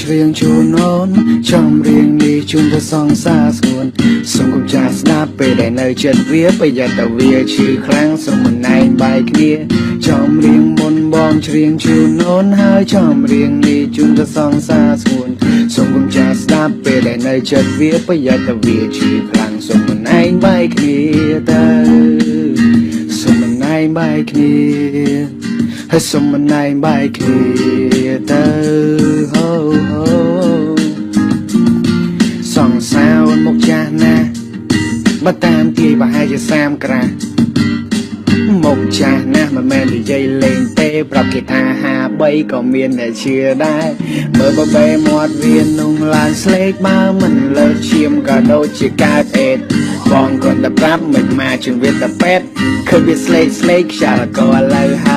ច្រៀងជូនអូនចំរៀងនេះជូនទៅសងសាស្រួនសូមកុំចាស់ស្ដាប់ពេលដែលនៅចិត្តវាប្រយ័ត្នតែវាឈឺខ្លាំងសូមមិនណែងបែកគ្នាចំរៀងមុនបងច្រៀងជូនអូនហើយចំរៀងនេះជូនទៅសងសាស្រួនសូមកុំចាស់ស្ដាប់ពេលដែលនៅចិត្តវាប្រយ័ត្នតែវាឈឺខ្លាំងសូមមិនណែងបែកគ្នាទៅសូមមិនណែងបែកគ្នាហើយសូមមិនណែងបែកគ្នាទៅសងសាវមកចាស់ណាស់បើតាមទាយប្រហែលជា30ក្រាស់មកចាស់ណាស់មិនមែននិយាយលេងទេប្រាប់គេថា53ក៏មានតែជឿដែរមើលបបេមាត់វានុងឡើងស្លេកបើមិនលើឈាមក៏ដូចជាកើតអេតបងគាត់តែប្រាប់មិនមកជើងវាតែពេតឃើញវាស្លេកខ្យល់ក៏ឥឡូវ